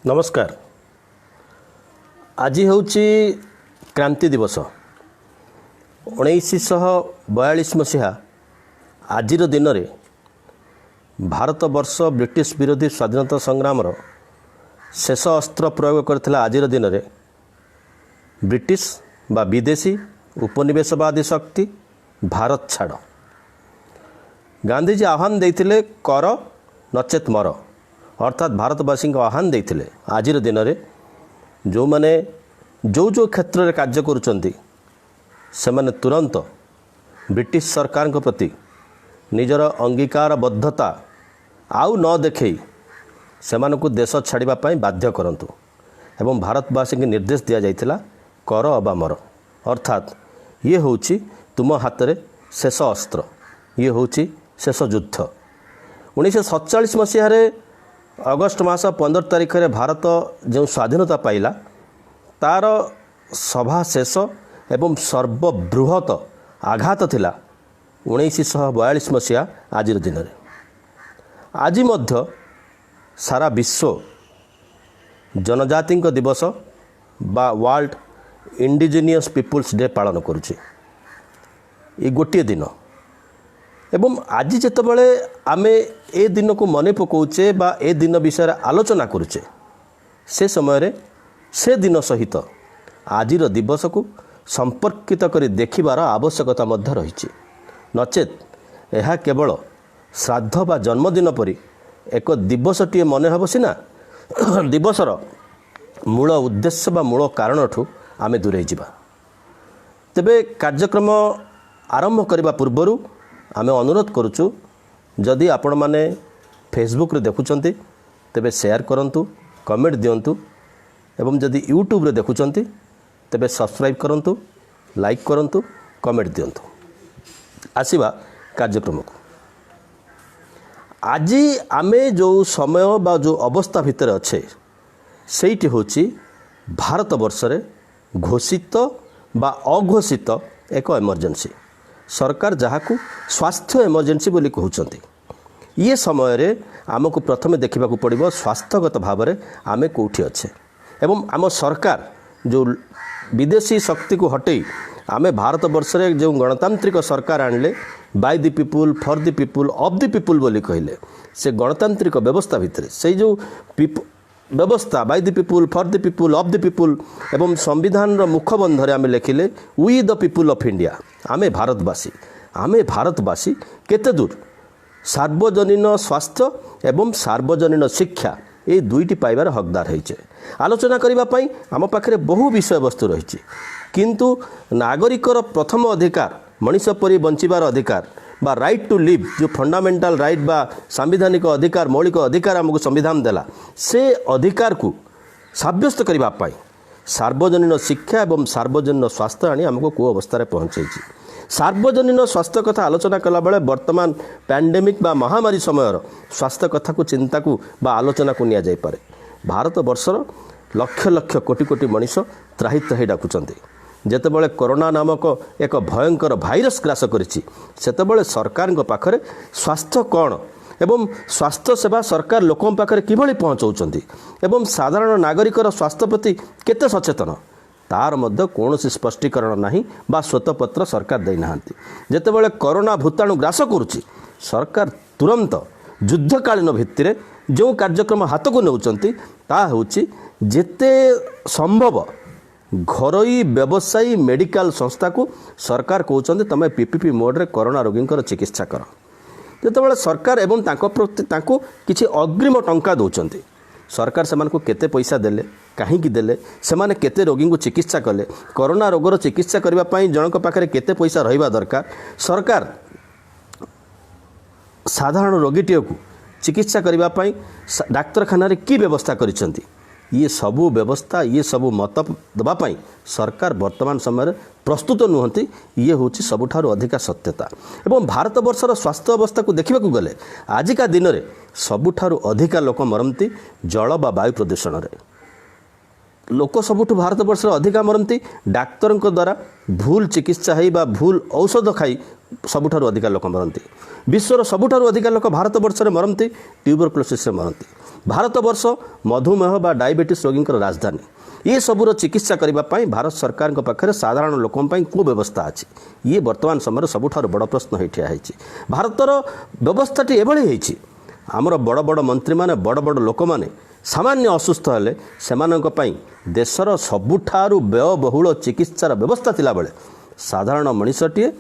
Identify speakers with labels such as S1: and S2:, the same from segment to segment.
S1: नमस्कार। आज हूँ क्रांति दिवस 1942 मसीहा आज दिन में भारत वर्ष ब्रिटिश विरोधी स्वाधीनता संग्राम शेष अस्त्र प्रयोग करथिला। आज दिन में ब्रिटिश बा विदेशी उपनिवेशवादी शक्ति भारत छाड़ गांधीजी आह्वान देते कर नचेत मर अर्थात भारतवासी आह्वान देते आज दिन में जो माने जो क्षेत्र में कार्य करुचंती से तुरंत ब्रिटिश सरकार प्रति निजर अंगीकारबद्धता आउ न देखई से देश छाड़ापी बाध्य करंतु एवं भारतवासी के निर्देश दि जाइथिला कर अबा मर अर्थात ये हूँ तुम हाथ में शेष अस्त्र, ये हूँ शेष युद्ध। 1947 मसीह अगस्ट मास 15 तारिख में भारत जो स्वाधीनता पाइला तार सभा शेष एवं सर्वबृहत आघात थिला 1942 मसीहा आज दिन में। आज मध्य सारा विश्व जनजाति दिवस बा वर्ल्ड इंडिजिनियस पीपुल्स डे पालन करुचे। ये गोटे दिन एवं आज जितेबाला आम ए दिन को मन पकाउचे बा ए दिन विषय आलोचना करुचे से समय से दिन सहित आज दिवस को संपर्कित कर देखिबार आवश्यकता मध्य रही। नचेत यह केवल श्राद्ध बा जन्मदिन परी एक दिवसटीए मन हम सीना दिवसर मूल उद्देश्य बा मूल कारण ठू आमे दूरे जावा। तेबे कार्यक्रम आरंभ करने पूर्वर आमे अनुरोध करुचु जदि आपण माने फेसबुक रे देखुचंती तेबे शेयर करंतु, कमेंट दियंतु एवं जदि यूट्यूब रे देखुचंती तेबे सब्सक्राइब करंतु, लाइक करंतु, कमेंट दियंतु। आसीबा कार्यक्रम को। आज आमे जो समय बा जो अवस्था भितर अच्छे सेठी होची भारत वर्ष रे घोषित बा अघोषित एक इमरजेंसी सरकार जहाकू स्वास्थ्य इमरजेंसी बोली कहउचंती। ये समय रे आमको प्रथमे देखा पड़ो स्वास्थ्यगत भाव में आमे कोठी अच्छे एवं आम सरकार जो विदेशी शक्ति को हटई आमे भारत वर्ष रे जो गणतांत्रिक सरकार आणले by the people for the people of the people बोली कहले से गणतांत्रिक व्यवस्था भितर से जो व्यवस्था by the people for the people of the people एवं संविधान मुखबंधरे आमे लिखिले we the people of India. आमे भारतवासी केते दूर सार्वजनीन स्वास्थ्य एवं सार्वजनीन शिक्षा ये दुईटी पाइबार हकदार होइछे। आलोचना करिबा पई आम पाखरे बहु विषय वस्तु रही किंतु नागरिकर प्रथम अधिकार मनीष परी बंचिबार अधिकार बा राइट टू लिव जो फंडामेंटाल राइट बा संवैधानिक अधिकार मौलिक अधिकार आमको संविधान देला से अधिकार को साब्यस्त करबा पई सार्वजनीन शिक्षा एवं सार्वजनीन स्वास्थ्य आनी आमको को अवस्था पहुँचे। सार्वजनीन स्वास्थ्य कथा आलोचना कला बेले वर्तमान पैंडेमिक बा महामारी समय स्वास्थ्य कथा को चिंता को बा आलोचना को निया जाय पारे। भारत वर्षर लक्ष लक्ष कोटी कोटी मनीष त्राही त्राही डाकुचंती। जेतेबेले कोरोना नामक एक भयंकर भाइरस ग्रास करिछि सेतेबेले सरकार पाखरे स्वास्थ्य कौन एवं स्वास्थ्य सेवा सरकार लोकों पाखरे किभली पहुँचाउछंती एवं साधारण नागरिकर स्वास्थ्य प्रति केते सचेतन तार मध्य कौनसी स्पष्टीकरण नहीं बा श्वेतपत्र सरकार दे नाहांती। जेतेबेले कोरोना भूताणु ग्रास करुछि सरकार तुरंत युद्धकालीन भित्तिरे जो कार्यक्रम हाथ को नेउचंती ता होछि जेते संभव घरोई व्यवसायी मेडिकल संस्था को सरकार कहते तुम पीपीपी मोड रे कोरोना रोगी चिकित्सा कर। जितेबाला सरकार एवं तांको किछि अग्रिम टंका दौरान सरकार से केते पैसा देले कहीं देले से केते रोगी को चिकित्सा कले कोरोना रोगर चिकित्सा करने जनक पाखे केते पैसा रहिबा दरकार सरकार साधारण रोगीटी को चिकित्सा करने डाक्तरखाना की व्यवस्था करिसेंती। ये सबू व्यवस्था ये सबू मत देवाई सरकार वर्तमान समय प्रस्तुत नुहति। ये हूँ सबुठारु अधिका सत्यता एवं भारत वर्षर स्वास्थ्य अवस्था को देखा गले आजिका दिन में सबुठारु अधिका लोक मरती जल बा वायु प्रदूषण रे। लोक सबुठ भारत वर्ष अधिका मरती डाक्तर द्वारा भूल चिकित्सा है बा भूल औषध खाई सबुठारु अधिका लोक मरती। विश्वर सबुठारु अधिका लोक भारत वर्ष में मरती ट्यूबरकुलोसिस मरती। भारतवर्ष मधुमेह बा डायबिटीज रोगी राजधानी ये सबूर चिकित्सा करने भारत सरकार पाखे साधारण लोकों को व्यवस्था अच्छी ये वर्तमान समय सबुठार बड़ प्रश्न हो ठिया भारतर व्यवस्थाटी एभली आमर बड़ बड़ मंत्री माने बड़ बड़ लोक माने सामान्य असुस्थ हेले से देशर सबुठारु व्ययबहुल चिकित्सार व्यवस्था थिला बेले साधारण मनीषटीए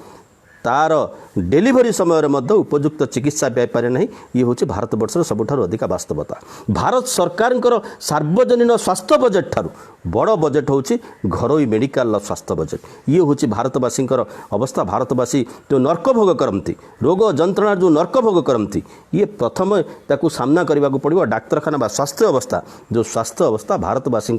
S1: तार डेलीवरी समय उपयुक्त चिकित्सा पाइपारे ना ये हूँ भारतवर्षर सबुठारु अधिक वास्तवता भारत सरकार सार्वजनीन स्वास्थ्य बजेट ठारू बड़ बजेट हूँ घरोई मेडिकल स्वास्थ्य बजेट ये हूँ भारतवासी अवस्था भारतवासी जो नर्क भोग करती रोग जंत्रणा जो नर्क भोग करती ये प्रथम ताकू सामना करने को पड़ो डाक्तरखाना बा स्वास्थ्य अवस्था जो स्वास्थ्य अवस्था भारतवासी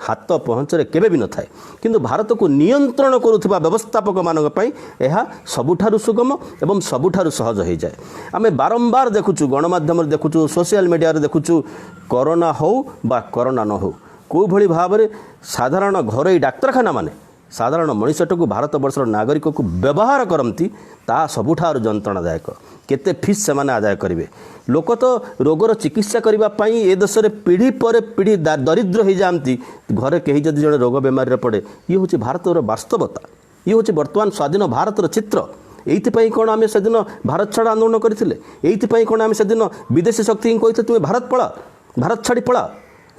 S1: हाथ पहुँचे केवे भी न थाए किंतु भारत को नियंत्रण करुवा व्यवस्थापक मानक यह सबुठारु सुगम एवं सबुठारु सहज हो जाए आम बारंबार देखुचु गणमाध्यम देखुचु सोशल मीडिया देखुचु कोरोना हो बा कोरोना न हो को भली भाव में साधारण घरोई डाक्तरखाना माने साधारण मनीषटू भारतवर्षर नागरिक को व्यवहार करती ता सबुठार जंत्रणादायक केते फीस से आदाय करेंगे लोक तो रोगर चिकित्सा करने ए देश में पीढ़ी पर पीढ़ी दरिद्र हो जाती घरे कहीं जदि जड़े रोग बेमारी पड़े ये हूँ भारतर वास्तवता ये हूँ वर्तमान स्वाधीन भारतर चित्र ये कौन आम से दिन भारत छाड़ आंदोलन करते ये कौन आम से दिन विदेशी शक्ति कहते तुम्हें भारत पला भारत छाड़ी पला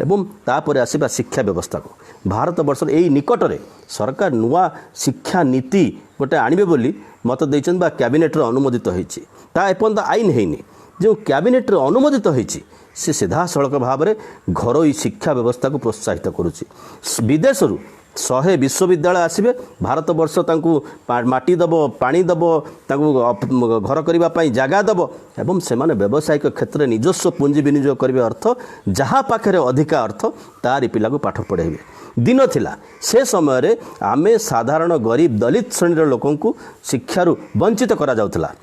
S1: एवं तापर आसवा शिक्षा व्यवस्था को भारत वर्ष यही निकट में सरकार नुआ शिक्षा नीति गोटे आणवे बोली मत देते कैबिनेट अनुमोदित होती एपर्यंत आईन होनी जो कैबिनेट अनुमोदित होती सी सीधा सड़क भाव में घरोई शिक्षा व्यवस्था को प्रोत्साहित करुच्ची विदेश 100 विश्वविद्यालय आसबे भारत वर्ष माटी दब पानी दब घर करने जगह दब एवं से व्यावसायिक क्षेत्र में निजस्व पुंजी विनियोग करेंगे अर्थ जहाँ पाखे अधिका अर्थ तारी पिला को पाठ पढ़ेबे दिन थिला से समय आमे साधारण गरीब दलित श्रेणी लोकों को शिक्षारू वंचित करा जाउथला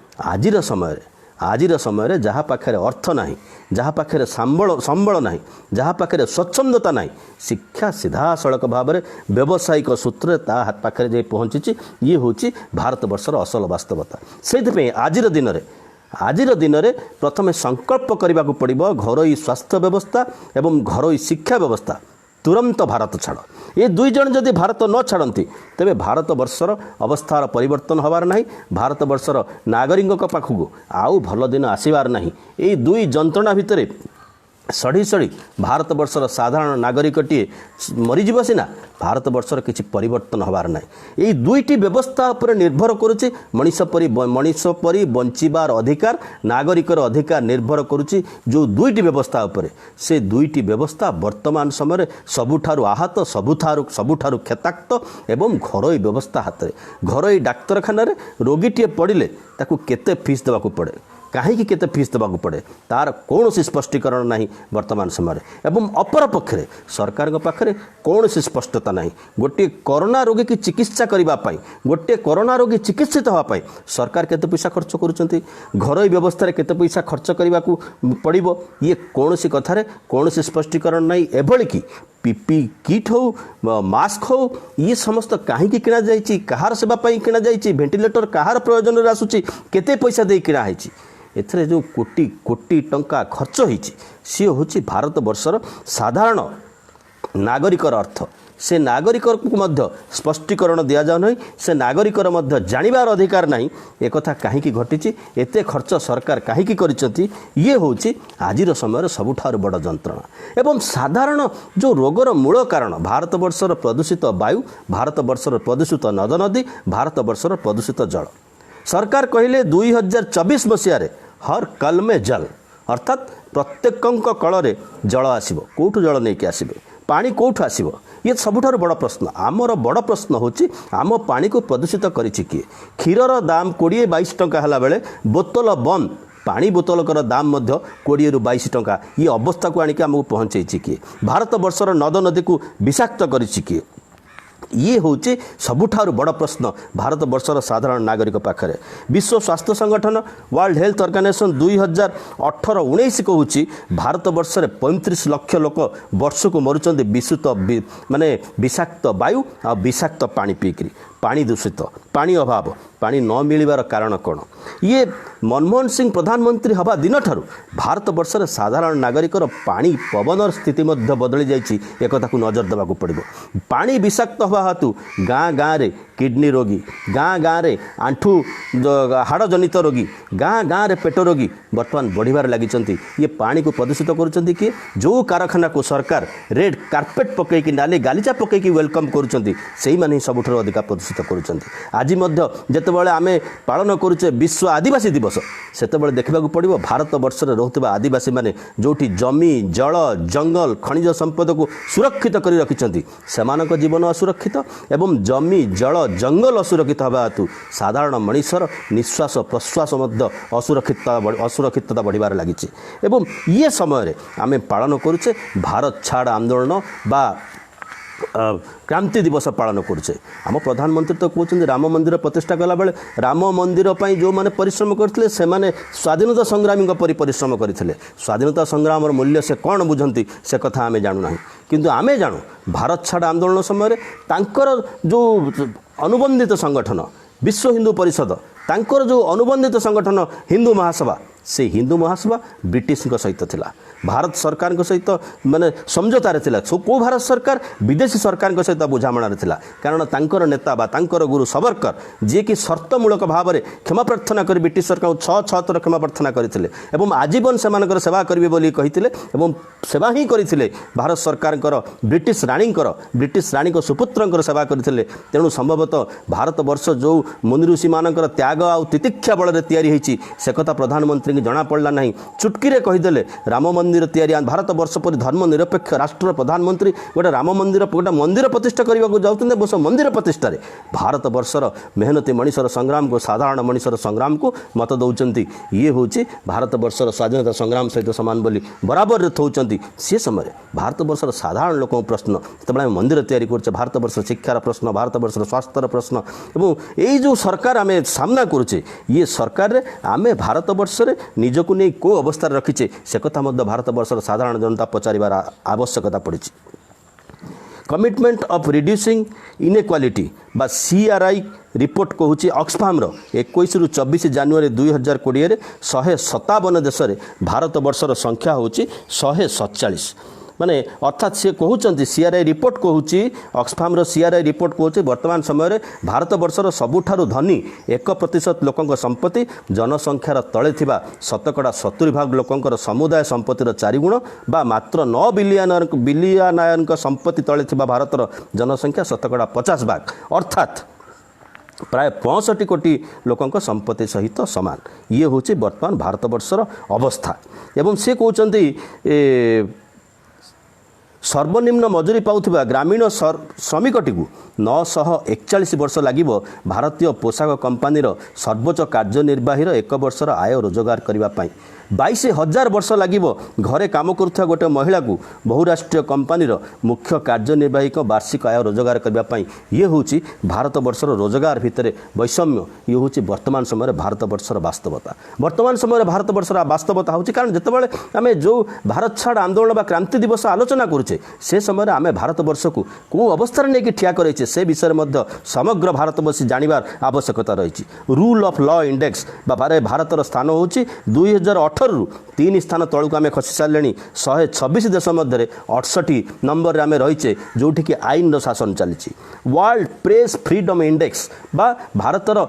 S1: आजिर समय जहाँ पाखे अर्थ ना जहाँ पाखे संबल ना जहाँ पाखे स्वच्छंदता ना शिक्षा सीधा सड़क भाव में व्यावसायिक सूत्र ता हाथ पाखे जाए पहुँची ये हूँ भारतवर्षर असल वास्तवता से आजिर दिन में प्रथम संकल्प करने को पड़ो घरोई स्वास्थ्य व्यवस्था एवं घरोई शिक्षा व्यवस्था तुरंत भारत छाड़ ये दुई जन जदि भारत न छाड़ती तेरे भारत वर्षर अवस्थार परिवर्तन हबार नहीं भारत वर्षर नागरिक पाखक आउ भल दिन आसबार नहीं ये दुई जंत्रणा भितर सड़ी सड़ी भारत वर्षर साधारण नागरिकटीए मरीज सीना भारत वर्षर किसी परिवर्तन हबार ना ये दुईटी व्यवस्था पर निर्भर करुच्ची मनीष परी बंचार अधिकार नागरिकर अधिकार निर्भर करुच्ची जो दुईटी व्यवस्था उपर से दुईटी व्यवस्था वर्तमान समय सबुठारु आहत सबुठारु क्षताक्त एवं घरोई व्यवस्था हाथ में घरोई डाक्तरखाना रोगीटीए पड़े ताकू केते फीस देवाक पड़े कहीं केते फीस देवाक पड़े तार कौन स्पष्टीकरण नहीं वर्तमान समय एवं अपर पक्षे सरकार पाखे कौन स्पष्टता नहीं गोटे कोरोना रोगी की चिकित्सा करने गोटे कोरोना रोगी चिकित्सित होगापाई सरकार केते पैसा खर्च करुँच घरोई व्यवस्था केते पैसा खर्च करने को पड़ो ये कौन सी कथार कौन स्पष्टीकरण नहीं एभली कि पीपी किट हो मास्क हो ये समस्त कहीं किणा जाइए कहार सेवाई किणा जाइए भेंटिलेटर कहार प्रयोजन आसूची केते पैसा दे किणा है एथरे जो कोटी कोटी टंका खर्च होती सी हूँ भारत वर्षर साधारण नागरिकर अर्थ से नागरिक को स्पष्टीकरण दि जाऊ नहीं से नागरिकर जानिबार अधिकार नहीं एक कहीं घटी एते खर्च सरकार कहीं करिसेंती ये हूँ आजिर समय सबुठार बड़ जंत्रणा एवं साधारण जो रोगर मूल कारण भारत वर्षर प्रदूषित वायु भारत वर्षर प्रदूषित नद नदी भारत वर्षर प्रदूषित जल सरकार कहले 2024 मसीह हर कल में जल अर्थात प्रत्येक कल जल आसब कौटू जल नहीं आसबे पानी कौटू आसब ये सबुठार बड़ प्रश्न आमर बड़ प्रश्न होची आम पानी को प्रदूषित करिछि किए क्षीरर दाम 20-22 टंका हला बेले बोतल बंद पानी बोतल कर दाम 20 ରୁ 22 टंका ये अवस्था को आनिक आमको पहुँचे किए भारत वर्षर नद नदी को विषाक्त करिछि किए ये हूँ सबुठार बड़ प्रश्न भारत वर्षर साधारण नागरिक पाखे विश्व स्वास्थ्य संगठन वर्ल्ड हेल्थ ऑर्गेनाइजेशन 2018-19 कहूँ भारत वर्ष में 35 लाख लोक वर्ष को मरुंच विशुद्ध माने विषाक्त वायु आ विषाक्त पानी पीकरी पानी दूषित पानी अभाव पानी न मिलवार कारण कौन ये मनमोहन सिंह प्रधानमंत्री हवा दिन ठारू भारत वर्ष साधारण नागरिकर पानी पवन स्थिति बदली जाइए एक नजर देवाक पड़ो पानी विषाक्त हवा हेतु गाँ गाँव में किडनी रोगी गाँ गाँव में आंठू हाड़ जनित रोगी गाँ गाँव में पेट रोगी बर्तमान बढ़िबार लगी ये पानी को प्रदूषित करुँच किए जो कारखाना को सरकार रेड कार्पेट पकईकि नाली गालीचा पकईकि वेलकम करुँच से ही सबुठ अधिक प्रदूषित करुँच आज जितेबाला आम पालन करुचे विश्व आदिवासी दिवस सेतेबाला देखा पड़ो भारत वर्ष में रोकवा आदिवासी मैंने जोटी जमी जल जंगल खनिज संपद को सुरक्षित कर रखिंट से जीवन असुरक्षित एवं जमी जल जंगल असुरक्षित हवा हेतु साधारण मनीषर निश्वास प्रश्वास असुरक्षितता बढ़िबार लगी एवं ये समय आम पालन करुचे भारत छाड़ आंदोलन बा क्रांति दिवस पालन करुचे आम प्रधानमंत्री तो कहते राम मंदिर प्रतिष्ठा कला बेले राम मंदिर पर जो मैंने परिश्रम करते से माने स्वाधीनता संग्रामी परिश्रम करते स्वाधीनता संग्राम मूल्य से कौन बुझंती से कथा आम जानूना किंतु आम जानू भारत छाड़ आंदोलन समय तांकर जो अनुबंधित संगठन विश्व हिंदू परिषद तांकर जो अनुबंधित संगठन हिंदू महासभा से हिंदू महासभा ब्रिटिश सहित थिला भारत सरकार सहित माने समझौतार थिला को भारत सरकार विदेशी सरकार सहित बुझामणार थिला कारण तांकर नेता बा तांकर गुरु सावरकर जी कि शर्तमूलक भाव में क्षमा प्रार्थना कर ब्रिटिश सरकार छह थर क्षमा प्रार्थना करथिले एवं आजीवन सेमानकर सेवा करिवे बोली कहिथिले एवं सेवा ही करथिले भारत सरकार ब्रिटिश रानी को सुपुत्रंकर सेवा करथिले तेणु संभवतः भारत वर्ष जो मुनि ऋषि मानकर त्याग आ तितिक्षा बल तैयारी होईची से कथा प्रधानमंत्री की जना पड़ला नहीं चुटकी कहीदेले राम मंदिर तैयारी भारत वर्ष पर धर्मनिरपेक्ष राष्ट्र प्रधानमंत्री गोटे राम मंदिर गोटे मंदिर प्रतिष्ठा करने को जाते बस मंदिर प्रतिष्ठार भारत वर्षर मेहनती मनीषर संग्राम को साधारण मनीषर संग्राम को मत दौरान ये हूँ भारत वर्षर स्वाधीनता संग्राम सहित सामान बोली बराबर होती सी समय भारत वर्षर साधारण लोक प्रश्न जो मंदिर तैयारी कर भारत वर्ष शिक्षार प्रश्न भारत वर्षर स्वास्थ्यर प्रश्न एवं यही जो सरकार आम सामना करुचे ये सरकार आम भारत वर्ष निजक नहीं को अवस्था रखीचे से कथा भारत वर्षर साधारण जनता पचारिबार आवश्यकता पड़ी कमिटमेंट ऑफ रिड्यूसिंग इनइक्वालिटी बा CRI रिपोर्ट कहूँ ऑक्सफाम 21 रु 24 जनवरी 2020 157 देश में भारत वर्षर संख्या हूँ 147 माने अर्थात सी कहते CRI रिपोर्ट कहूँ ऑक्सफाम CRI रिपोर्ट कहूँ वर्तमान समय भारत वर्षर सबुठारु धनी 1% लोकों संपत्ति जनसंख्यार तले थिबा शतकड़ा 70% लोकों समुदाय संपत्तिर 4 गुण बा मात्र 9 बिलियन संपत्ति तले थिबा भारतर जनसंख्या शतकड़ा 50% अर्थात प्राय 65 कोटी लोकों संपत्ति सहित समान ये हूँ वर्तमान भारत वर्षर अवस्था एवं सी कहते सर्वनिम्न मजूरी पाउथिबा ग्रामीण श्रमिकटी 941 वर्ष लागिबो भारतीय पोशाक कंपानीर सर्वोच्च कार्यनिर्वाहीर 1 वर्षर आय रोजगार करने 22,000 वर्ष लागिबो घरे काम करुवा गोटे महिला को बहुराष्ट्रीय कंपानीर मुख्य कार्यनिर्वाही वार्षिक आय रोजगार करने ये हूँ भारत वर्षर रोजगार भितर वैषम्य ये हूँ वर्तमान समय भारत वर्षर वास्तवता वर्तमान समय भारत वर्षर वास्तवता हूँ कारण जितेबाला आम जो भारत छाड़ आंदोलन बा क्रांति दिवस आलोचना करुचे से समय आम भारत वर्ष को अवस्था नहीं ठिया करे से विषय में समग्र भारतवासी जानवर आवश्यकता रही रूल ऑफ लॉ इंडेक्स भारतर स्थान हूँ 2018 रु 3 स्थान तलू आम खसी सारे 126 देश मध्य 68 नंबर आम रहीचे जोटि कि आईन शासन चली वर्ल्ड प्रेस फ्रीडम इंडेक्स बा भारतर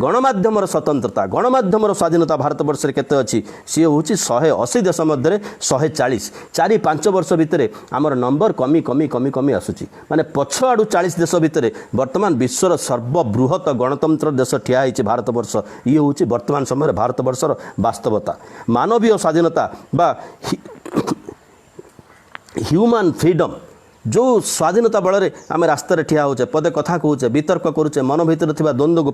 S1: गणमाध्यम स्वतंत्रता गणमाध्यम स्वाधीनता भारत वर्ष में केते अच्छी सी हूँ 180 देश मध्य 140 4-5 वर्ष भितर आमर नंबर कमी कमी कमी कमी आसूची माने पछ आड़ू 40 देश भितर वर्तमान विश्वर सर्वबृहत गणतंत्र देश ठिया होती भारत वर्ष ये हूँ वर्तमान समय भारत वर्षर वास्तवता मानवीय स्वाधीनता बा ह्यूमन फ्रीडम जो स्वाधीनता बल में आम रास्त ठिया होचे पदे कथा कहूचे वितर्क करुचे मन भीतर थिबा द्वंद्व को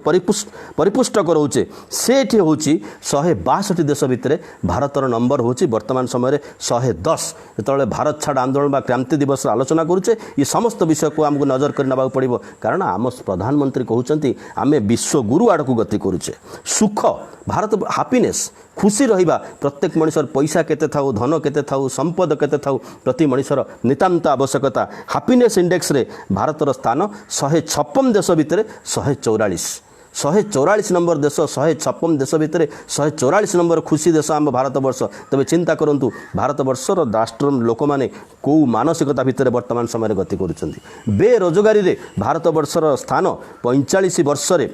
S1: परिपुष्ट कराऊे सेठी हूँ 162 देश भितर भारतर नंबर हूँ वर्तमान समय 110 जो भारत छाड़ आंदोलन बा क्रांति दिवस आलोचना करुचे ये समस्त विषय को आमको नजर कर नेबाक पड़ो कारण आम प्रधानमंत्री कहते आम विश्व गुरु आड़ को गति करुचे सुख भारत हैप्पीनेस खुशी रहिबा प्रत्येक मनुष्यर पैसा केते थाउ धन केते थाउ संपद केते थाउ प्रति मनुष्यर नितांत आवश्यकता बास्तवता हैप्पीनेस इंडेक्स रे भारतर स्थान 156 देश भितर 144 नंबर देश 156 देश भितर 144 नंबर खुशी देश आम भारत वर्ष। तबे चिंता करूँ भारत वर्षर राष्ट्र लोक मैंने कौ मानसिकता भितर वर्तमान समय गति करुँच। बेरोजगारी रे भारत वर्षर स्थान 45 वर्ष रे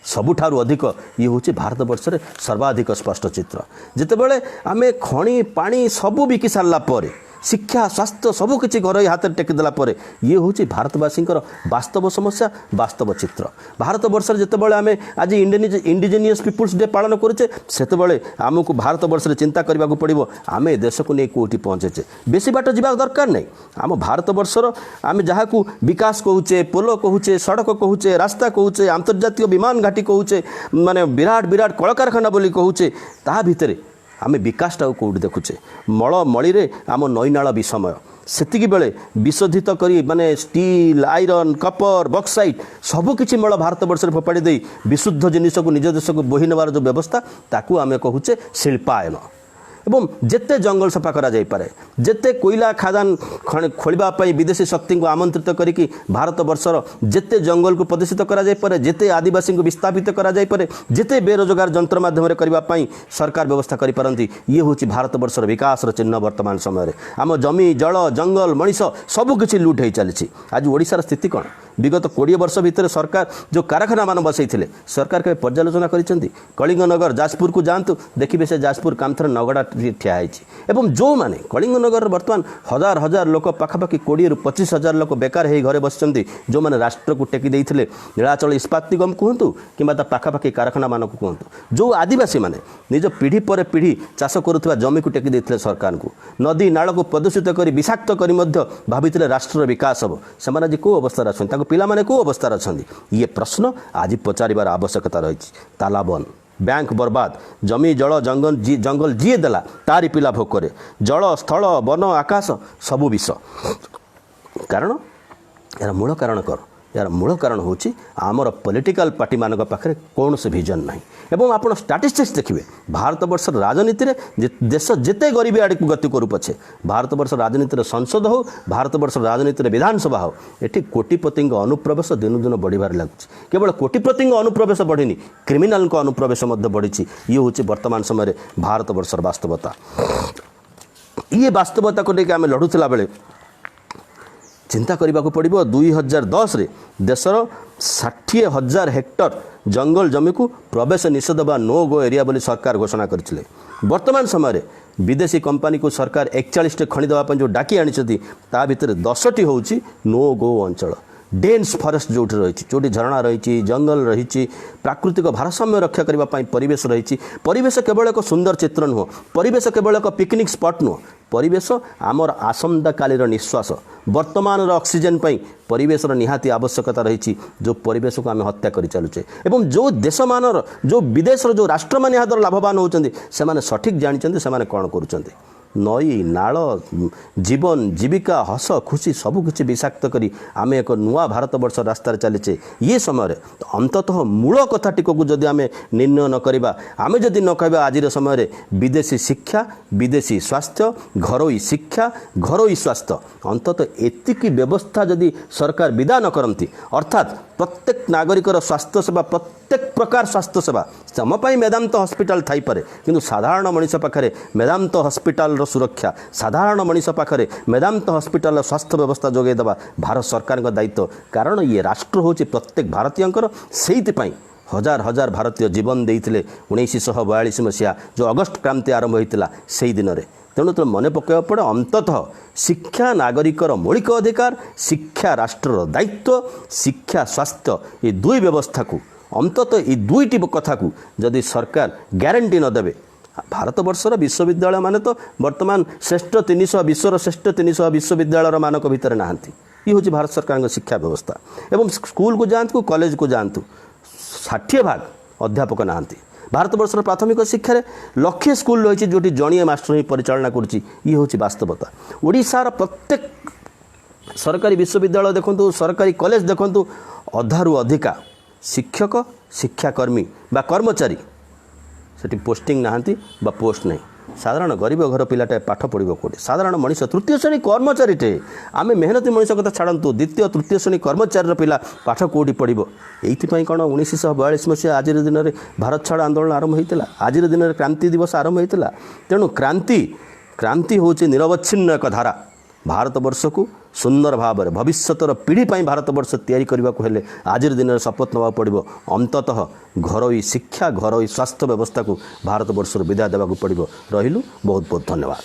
S1: सबुठारु अधिक ये हूँ भारत वर्ष रे सर्वाधिक स्पष्ट चित्र। जितेबाला आम खଣି पानी सबू बिकी सारा पर शिक्षा स्वास्थ्य सबकि घर हाथ टेकीदेला ये हूँ भारतवासी वास्तव समस्या वास्तव चित्र। भारत वर्ष जितेबाला आम आज इंडिजिनियस पिपुल्स डे पालन करुचे से आमको भारत वर्ष चिंता करने को पड़ो आम देश को नहीं कौटी पहुँचे बेसी बाट जा दरकार नहीं। आम भारत वर्षर आम जहाँ को विकास कहूचे पोल कहूचे सड़क कहूचे रास्ता कहूचे आंतर्जातिक विमान घाटी कहूचे माने विराट विराट कलकारखाना बोली कहूचे ता भितर आम विकासटा कौट देखुचे मलमली आम नईनाल विषमय सेतिकी बेले विशोधित करी माने स्टील आयरन कपर बक्साइट सबकि मल भारत वर्ष फोपाड़ी दे विशुद्ध जिनिस को निज देश को बोही नेबार जो व्यवस्था ताकू आम कहूचे शिल्पायन एवं जेते जंगल सफा करा जाई पारे जेते कोयला खादान खोलवाई विदेशी शक्ति को आमंत्रित करिकी भारत वर्षर जेते जंगल को प्रदर्शित करा जाई पारे जेते आदिवासी को विस्थापित करा जाई पारे जेते बेरोजगार जंत्र माध्यम करने सरकार व्यवस्था करि पारंती ये हूँ भारत वर्षर विकास चिन्ह वर्तमान समय आम जमी जल जंगल मनीष सबकि लुट हो चली। आज ओडिशार स्थिति कौन विगत 20 वर्ष भितर सरकार जो कारखाना मान बसई सरकार के पर्यालोचना करिसेंती कलिंगनगर जाजपुर को जातु देखिए से जाजपुर कामथर नगड़ा ठिया एवं जो मैंने कलिंगनगर बर्तमान हजार हजार लोक पाखापाखि 20 ରୁ 25 हजार लोक बेकार हो घरे बस जो मैंने राष्ट्र को टेकी देते नीलाचल इस्पात निगम कहतु कि पाखापाखि कारखाना मान को कहतु जो आदिवासी मैंने निज पीढ़ी पर पीढ़ी चाष करुवा जमी को टेकी देते सरकार को नदी नाल को प्रदूषित कर विषाक्त कर भाई राष्ट्र विकास हम से आज कौ अवस्था अच्छा पिला माने कौ अवस्था अच्छा ये प्रश्न आज पचार आवश्यकता रही। तालाबन बैंक बर्बाद जमी जल जंगल जी देला तारी पिला भोकरे जल स्थल वन आकाश सबू विष कारण यार मूल कारण कर यार मूल कारण हूँ आमर पॉलिटिकल पार्टी मान पाखे कौन से विजन ना एवं आप स्टाटिस्टिक्स देखिए भारत वर्ष राजनीति में देश जिते गरीबी आड़ को गति करू पछे भारत वर्ष राजनीति संसद हो भारत वर्ष राजनीति विधानसभा हो ये कोटिपति अनुप्रवेश दिन दिन बढ़िबार लगुच केवल कोटिपति अनुप्रवेश बढ़ी क्रिमिनाल अनुप्रवेश बढ़ी ये हूँ वर्तमान समय भारत वर्षर वास्तवता। ये वास्तवता को लेकिन आम लड़ूला बेले चिंता करने को पड़ो 2010 रे देशर 60,000 हेक्टर जंगल जमी को प्रवेश निषेध बा नो गो एरिया बोली सरकार घोषणा करथिले। वर्तमान समय विदेशी कंपनी को सरकार 41 खणी देवाई जो डाकी आनी ता भितर 10टी हूँ नो गो अंचल डेन्स फरेस्ट जो रही झरणा रही जंगल रही प्राकृतिक भारसाम्य रक्षा करने परिवेश रही परिवेश केवल एक सुंदर चित्र नुह परिवेश केवल एक पिकनिक स्पॉट नुह परिवेश आमर आसंता कालीर निश्वास वर्तमान ऑक्सीजन परिवेश निहाती आवश्यकता रही जो परिवेश को आम हत्या कर चलुचे एवं जो देश मानर जो विदेश जो राष्ट्र मान यहाँ लाभवान होती से सठिक जानते से कौन करुँच नई नाल जीवन जीविका हस खुशी सबकि विषाक्त करी आम एक नुआ भारत वर्ष रास्तार चलीचे ये समय अंततः मूल कथाटी को जदि आम निर्णय न करवा आम जदि न कह आज समय विदेशी शिक्षा विदेशी स्वास्थ्य घरोई शिक्षा घरोई स्वास्थ्य अंततः एतिकी व्यवस्था जदि सरकार विदा न करती अर्थात प्रत्येक नागरिकर स्वास्थ्य सेवा प्रत्येक प्रकार स्वास्थ्य सेवा समपाई मेदांत हस्पिटाल थाई पारे किंतु साधारण मनीष पाखे मेदांत हस्पिटाल सुरक्षा साधारण मनीष पाखे मेदांत हस्पिटाल स्वास्थ्य व्यवस्था जोगेदेवा भारत सरकार दायित्व कारण ये राष्ट्र हूँ प्रत्येक भारतीय से हजार हजार भारतीय जीवन देते 1942 मसीहा जो अगस्ट क्रांति आरंभ होता से दिन में तेणु तो मन पकड़ पड़े अंततः शिक्षा नागरिकर मौलिक अधिकार शिक्षा राष्ट्र दायित्व शिक्षा स्वास्थ्य ये दुई व्यवस्था को अंततः ये दुईटी कथा को जदि सरकार ग्यारंटी न देवे भारत वर्षर विश्वविद्यालय माने तो वर्तमान श्रेष्ठ 300 विश्वर श्रेष्ठ 300 विश्वविद्यालय मानक भितर नहांती ये हूँ भारत सरकार शिक्षा व्यवस्था एवं स्कूल को जातु कॉलेज को जातु 60 भाग अध्यापक नहांती भारत वर्षर प्राथमिक शिक्षार लक्षे स्कूल रही जो जड़िए मास्टर ही परिचालना करुच्ची ये हूँ वास्तवता। ओडिशार प्रत्येक सरकारी विश्वविद्यालय देखु सरकारी कॉलेज देखु अधारू अधिका शिक्षक शिक्षाकर्मी बा कर्मचारी सेठी पोस्टिंग नहांती बा पोस्ट नहीं साधारण गरीब घर पिलाटे पाठ पढ़ो कौटे साधारण मनीष तृतीय श्रेणी कर्मचारीटे आम मेहनती मनीष कथा छाड़ू द्वितीय तृतीय श्रेणी कर्मचारी पिला पाठ कौटी पढ़ो ये कौन 1942 मसीहा आज दिन में भारत छाड़ आंदोलन आरंभ होता आज दिन में क्रांति दिवस आरंभ होता तेणु क्रांति हूँ निरवच्छिन्न एक धारा भारत वर्ष को सुंदर भाव में भविष्यतर पीढ़ी भारत वर्ष तैयारी करने को हेले आज दिन में शपथ नवा पड़ो अंततः घरोई शिक्षा घरोई स्वास्थ्य व्यवस्था को भारत वर्ष विदाय देवाक पड़ो रहिलु बहुत बहुत धन्यवाद।